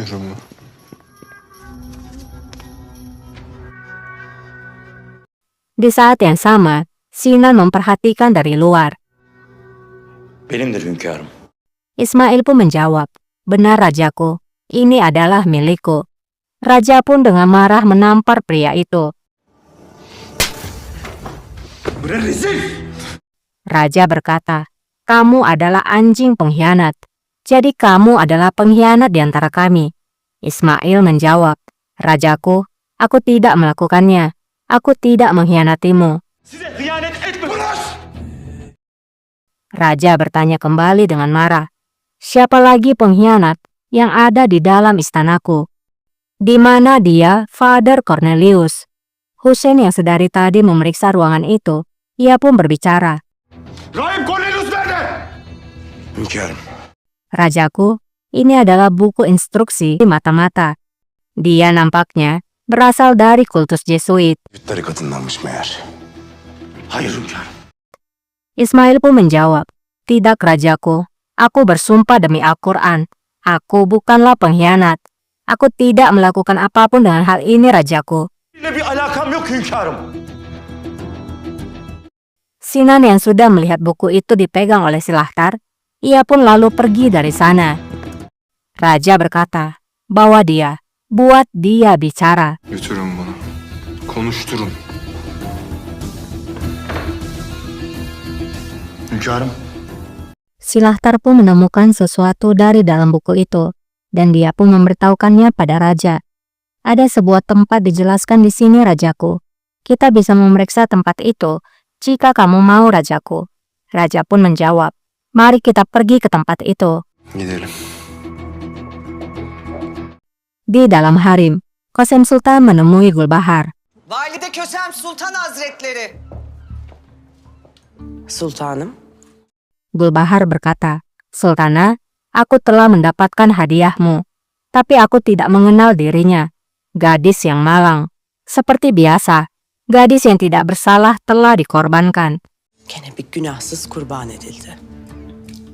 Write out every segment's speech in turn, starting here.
Bilmiyorum mu? Di saat yang sama, Sinan memperhatikan dari luar. Benimdir hünkârım. Ismail pun menjawab, "Benar rajaku, ini adalah milikku." Raja pun dengan marah menampar pria itu. Raja berkata, "Kamu adalah anjing pengkhianat. Jadi kamu adalah pengkhianat di antara kami." Ismail menjawab, "Rajaku, aku tidak melakukannya. Aku tidak mengkhianatimu." Raja bertanya kembali dengan marah, "Siapa lagi pengkhianat yang ada di dalam istanaku? Di mana dia, Father Cornelius?" Hussein yang sedari tadi memeriksa ruangan itu, ia pun berbicara. Rahip Cornelius nerede? Hünkârım. "Rajaku, ini adalah buku instruksi mata-mata. Dia nampaknya berasal dari kultus Jesuit." Tarikatındanmış meğer. Hayır hünkârım. Ismail pun menjawab, "Tidak rajaku, aku bersumpah demi Al-Quran. Aku bukanlah pengkhianat. Aku tidak melakukan apapun dengan hal ini rajaku." Ile bir alakam yok hünkârım. Sinan yang sudah melihat buku itu dipegang oleh Silahtar, ia pun lalu pergi dari sana. Raja berkata, "Bawa dia, buat dia bicara." Götürün bunu. Konuşturun. Hünkârım. Silahtar pun menemukan sesuatu dari dalam buku itu, dan dia pun memberitahukannya pada raja. "Ada sebuah tempat dijelaskan di sini rajaku. Kita bisa memeriksa tempat itu jika kamu mau rajaku." Raja pun menjawab, "Mari kita pergi ke tempat itu." Gidelim. Di dalam harem, Qasem Sultan menemui Gulbahar. Valide Kösem Sultan Hazretleri. Sultanım, Gulbahar berkata, "Sultana, aku telah mendapatkan hadiahmu, tapi aku tidak mengenal dirinya. Gadis yang malang. Seperti biasa, gadis yang tidak bersalah telah dikorbankan." gene bir günahsız kurban edildi.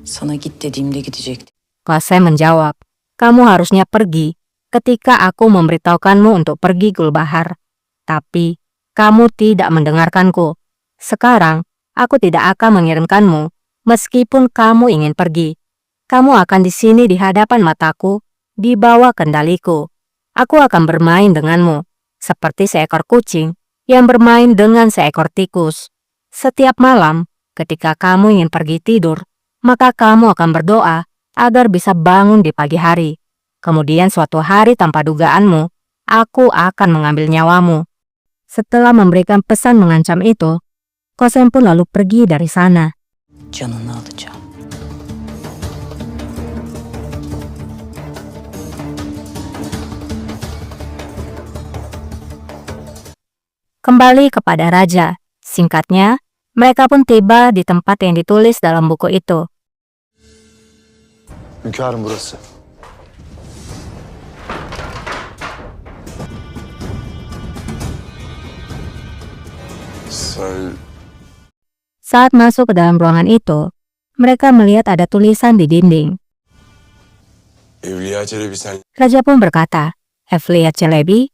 Sana git dediğimde gidecekti. Qasem menjawab, "Kamu harusnya pergi ketika aku memberitahukanmu untuk pergi Gulbahar. Tapi kamu tidak mendengarkanku. Sekarang aku tidak akan mengirimkanmu meskipun kamu ingin pergi. Kamu akan di sini di hadapan mataku, di bawah kendaliku. Aku akan bermain denganmu seperti seekor kucing yang bermain dengan seekor tikus. Setiap malam ketika kamu ingin pergi tidur, maka kamu akan berdoa agar bisa bangun di pagi hari. Kemudian suatu hari tanpa dugaanmu, aku akan mengambil nyawamu." Setelah memberikan pesan mengancam itu, Qasem pun lalu pergi dari sana. Canını alacağım. Kembali kepada raja. Singkatnya, mereka pun tiba di tempat yang ditulis dalam buku itu. Hünkârım burası. Saat masuk ke dalam ruangan itu, mereka melihat ada tulisan di dinding. Evliya Çelebi sen Raja pun berkata, "Evliya Çelebi,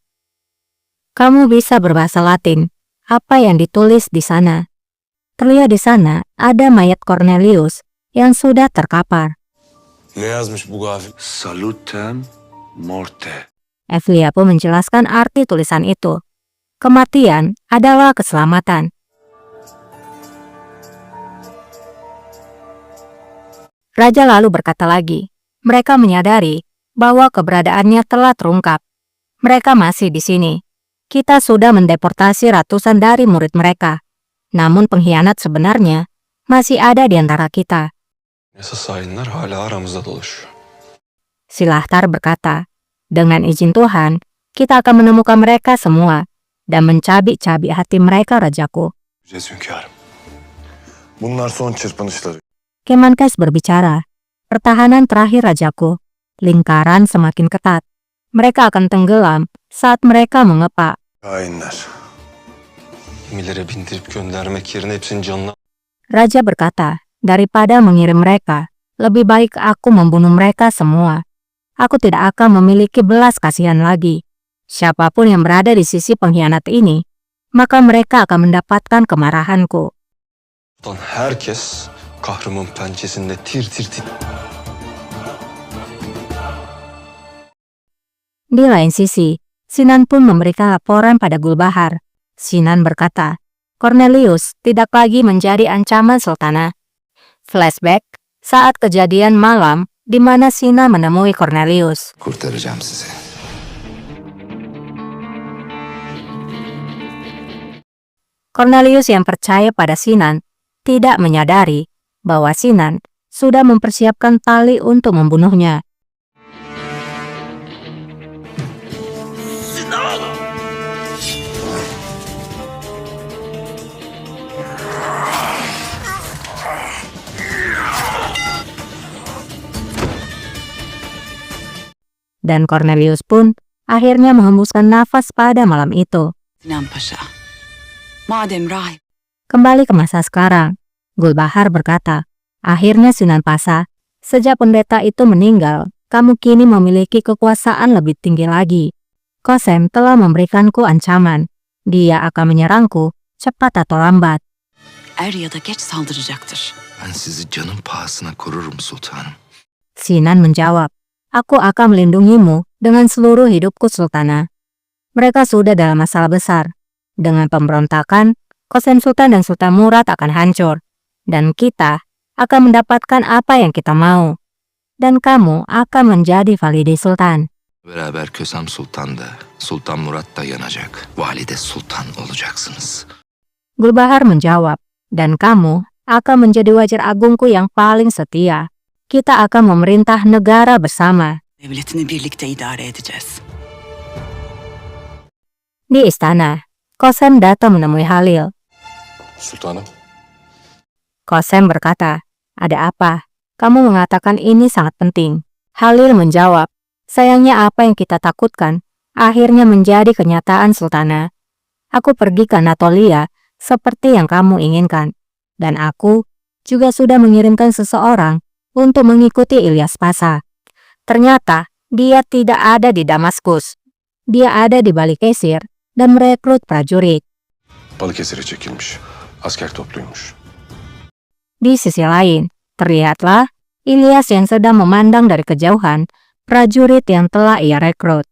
kamu bisa berbahasa Latin. Apa yang ditulis di sana?" Terlihat di sana ada mayat Cornelius yang sudah terkapar. ne yazmış bu gafil? Salutem morte. Evliya pun menjelaskan arti tulisan itu. Kematian adalah keselamatan. Raja lalu berkata lagi, mereka menyadari bahwa keberadaannya telah terungkap. Mereka masih di sini. Kita sudah mendeportasi ratusan dari murid mereka. Namun pengkhianat sebenarnya masih ada di antara kita. Esas hainler hala aramızda dolaşıyor. Silahtar berkata, "Dengan izin Tuhan, kita akan menemukan mereka semua dan mencabik-cabik hati mereka rajaku." Yücez hünkârım. Bunlar son çırpınışları. Kemenkes berbicara, "Pertahanan terakhir rajaku. Lingkaran semakin ketat. Mereka akan tenggelam saat mereka mengepak." Hainler. Gemilere bindirip göndermek yerine hepsinin canına... Raja berkata, "Daripada mengirim mereka, lebih baik aku membunuh mereka semua." aku tidak akan memiliki belas kasihan lagi. Siapapun yang berada di sisi pengkhianat ini, maka mereka akan mendapatkan kemarahanku. Lan herkes kahrımın pençesinde tir tir tir. Di lain sisi, Sinan pun memberikan laporan pada Gulbahar. Sinan berkata, Cornelius tidak lagi menjadi ancaman sultana. Flashback saat kejadian malam di mana Sinan menemui Cornelius. Kurtaracağım sizi. Cornelius yang percaya pada Sinan tidak menyadari bahwa Sinan sudah mempersiapkan tali untuk membunuhnya. Dan Cornelius pun akhirnya menghembuskan nafas pada malam itu. Sinan Paşa, madem rahip, Kembali ke masa sekarang, Gulbahar berkata, akhirnya Sunan Pasa, sejak pendeta itu meninggal, kamu kini memiliki kekuasaan lebih tinggi lagi. Kosem telah memberikanku ancaman. Dia akan menyerangku, cepat atau lambat. er ya da geç saldıracaktır. Ben sizi canım pahasına korurum sultanım. Sinan menjawab, aku akan melindungimu dengan seluruh hidupku Sultana. Mereka sudah dalam masalah besar. Dengan pemberontakan, Kosem Sultan dan Sultan Murad akan hancur. Dan kita akan mendapatkan apa yang kita mau. Dan kamu akan menjadi Valide Sultan. Beraber Kösem Sultan da, Sultan Murat da yanacak. Valide Sultan olacaksınız. Gulbahar menjawab, dan kamu akan menjadi wajar agungku yang paling setia. Kita akan memerintah negara bersama. Devletini birlikte idare edeceğiz. Di istana, Kosem datang menemui Halil. Sultanım. Kosem berkata, ada apa? Kamu mengatakan ini sangat penting. Halil menjawab, sayangnya apa yang kita takutkan akhirnya menjadi kenyataan Sultana. Aku pergi ke Anatolia seperti yang kamu inginkan. Dan aku juga sudah mengirimkan seseorang untuk mengikuti Ilyas Pasa. Ternyata dia tidak ada di Damaskus. Dia ada di Balıkesir dan merekrut prajurit. Balıkesir'e çekilmiş. Asker topluymuş. Di sisi lain, terlihatlah Ilyas yang sedang memandang dari kejauhan prajurit yang telah ia rekrut.